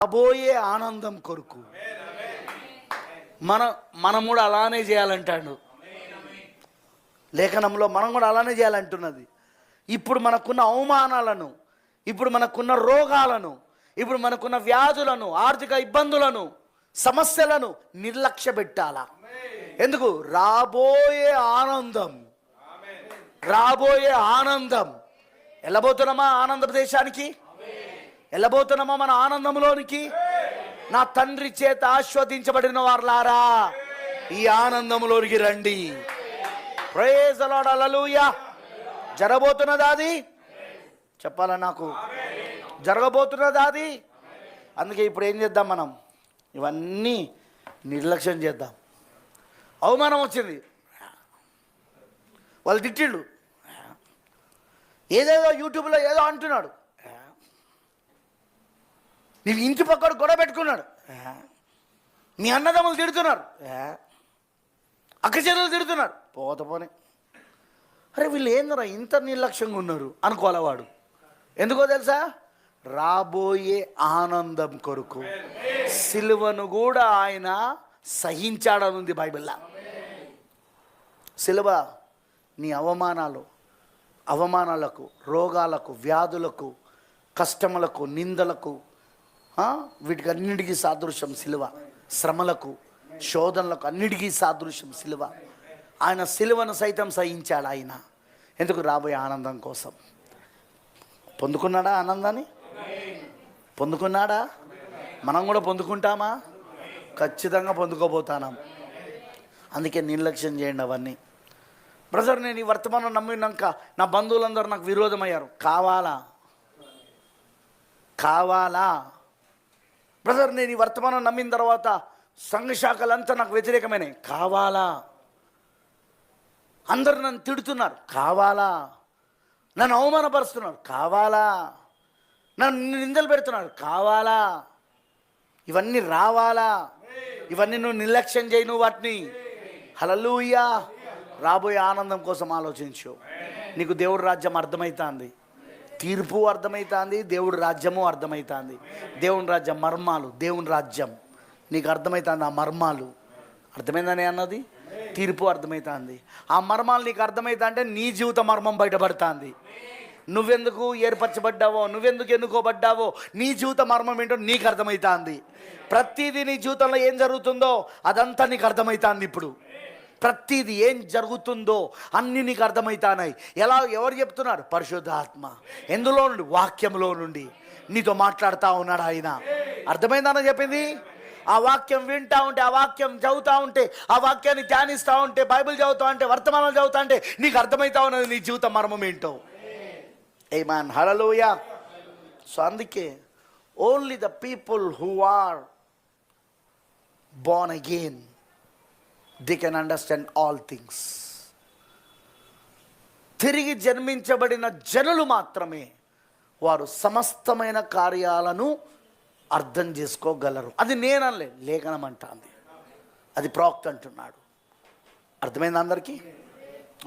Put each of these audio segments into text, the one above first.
రాబోయే ఆనందం కొరకు మనం కూడా అలానే చేయాలంటాడు లేఖనంలో. మనం కూడా అలానే చేయాలంటున్నది. ఇప్పుడు మనకున్న అవమానాలను, ఇప్పుడు మనకున్న రోగాలను, ఇప్పుడు మనకున్న వ్యాధులను, ఆర్థిక ఇబ్బందులను, సమస్యలను నిర్లక్ష్య పెట్టాలా. ఎందుకు? రాబోయే ఆనందం, రాబోయే ఆనందం. వెళ్ళబోతున్నామా ఆనంద దేశానికి? వెళ్ళబోతున్నామా మన ఆనందంలోనికి? నా తండ్రి చేత ఆస్వాదించబడిన వారులారా, ఈ ఆనందంలోనికి రండి. ప్రైజ్ ది లార్డ్, హల్లెలూయా. జరగబోతున్నదా అది? చెప్పాలా నాకు? జరగబోతున్నదా అది? అందుకే ఇప్పుడు ఏం చేద్దాం, మనం ఇవన్నీ నిర్లక్ష్యం చేద్దాం. అవమానం వచ్చింది, వాళ్ళు తిట్టిళ్ళు, ఏదేదో యూట్యూబ్లో ఏదో అంటున్నాడు, నీ ఇంటి పక్కన గొడవ పెట్టుకున్నాడు, మీ అన్నదమ్ములు తిడుతున్నారు, అక్క చెల్లెలు తిడుతున్నారు, పోతే. అరే వీళ్ళు ఏందరా ఇంత నిర్లక్ష్యంగా ఉన్నారు అనుకోవాలి వాడు. ఎందుకో తెలుసా? రాబోయే ఆనందం కొరకు సిలువను కూడా ఆయన సహించాడనుంది బైబిల్లో. సిలువ నీ అవమానాలకు, రోగాలకు, వ్యాధులకు, కష్టములకు, నిందలకు, వీటికి అన్నిటికీ సాదృశ్యం సిలువ. శ్రమలకు, శోధనలకు అన్నిటికీ సాదృశ్యం సిలువ. ఆయన సిలువను సైతం సహించాడు ఆయన. ఎందుకు? రాబోయే ఆనందం కోసం. పొందుకున్నాడా ఆనందాన్ని? పొందుకున్నాడా? మనం కూడా పొందుకుంటామా? ఖచ్చితంగా పొందుకోబోతున్నాం. అందుకే నిర్లక్ష్యం చేయండి అవన్నీ. బ్రదర్, నేను ఈ వర్తమానం నమ్మినాక నా బంధువులందరూ నాకు విరోధమయ్యారు. కావాలా? బ్రదర్, నేను ఈ వర్తమానం నమ్మిన తర్వాత సంఘ శాఖలంతా నాకు వ్యతిరేకమైనవి. కావాలా? అందరు నన్ను తిడుతున్నారు. కావాలా? నన్ను అవమానపరుస్తున్నారు. కావాలా? నన్ను నిందలు పెడుతున్నారు. కావాలా? ఇవన్నీ రావాలా? ఇవన్నీ నువ్వు నిర్లక్ష్యం చేయి. నువ్వు వాటిని హల్లెలూయా. రాబోయే ఆనందం కోసం ఆలోచించు. నీకు దేవుడి రాజ్యం అర్థమవుతుంది, తీర్పు అర్థమవుతుంది, దేవుడి రాజ్యము అర్థమవుతుంది. దేవుని రాజ్యం మర్మాలు, దేవుని రాజ్యం నీకు అర్థమవుతుంది. ఆ మర్మాలు అర్థమైందని అన్నది. తీర్పు అర్థమవుతుంది. ఆ మర్మాలు నీకు అర్థమవుతా అంటే నీ జీవిత మర్మం బయటపడుతుంది. నువ్వెందుకు ఏర్పరచబడ్డావో, నువ్వెందుకు ఎన్నుకోబడ్డావో, నీ జీవిత మర్మం ఏంటో నీకు అర్థమవుతుంది. ప్రతిదీ నీ జీవితంలో ఏం జరుగుతుందో అదంతా నీకు అర్థమవుతుంది. ఇప్పుడు ప్రతిదీ ఏం జరుగుతుందో అన్నీ నీకు అర్థమవుతున్నాయి. ఎవరు చెప్తున్నారు? పరిశుద్ధాత్మ. ఎందులో నుండి? వాక్యంలో నుండి నీతో మాట్లాడుతూ ఉన్నాడు ఆయన. అర్థమైందని చెప్పింది. ఆ వాక్యం వింటా ఉంటే, ఆ వాక్యం చదువుతూ ఉంటే, ఆ వాక్యాన్ని ధ్యానిస్తూ ఉంటే, బైబిల్ చదువుతూ ఉంటే, వర్తమానాలు చదువుతూ ఉంటే నీకు అర్థమవుతా ఉన్నది నీ జీవిత మర్మం ఏంటో. Amen, hallelujah. సో అందుకే only the people who are born again, they can understand all things. తిరిగి జన్మించబడిన జనులు మాత్రమే వారు సమస్తమైన కార్యాలను అర్థం చేసుకోగలరు. అది నేనలే, లేఖనం అంటుంది, అది ప్రవక్త అంటున్నాడు. అర్థమైంది అందరికీ?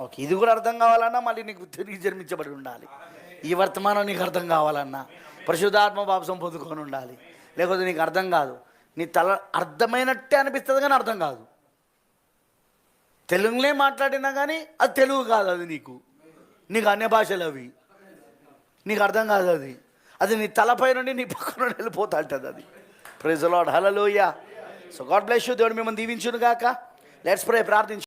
ఓకే. ఇది కూడా అర్థం కావాలన్నా మళ్ళీ నీకు తిరిగి జన్మించబడి ఉండాలి. ఈ వర్తమానం నీకు అర్థం కావాలన్నా పరిశుద్ధాత్మ బాప్సం పొందుకొని ఉండాలి. లేకపోతే నీకు అర్థం కాదు. నీ తల అర్థమైనట్టే అనిపిస్తుంది కానీ అర్థం కాదు. తెలుగులే మాట్లాడినా కానీ అది తెలుగు కాదు. అది నీకు అన్య భాషలు అవి నీకు అర్థం కాదు. అది నీ తలపై నుండి నీ పక్కన వెళ్ళిపోతా ఉంటుంది. అది praise the Lord, hallelujah. So God bless you. దేవుడు మిమ్మల్ని దీవించును గాక. లెట్స్ ప్రే, ప్రార్థించు.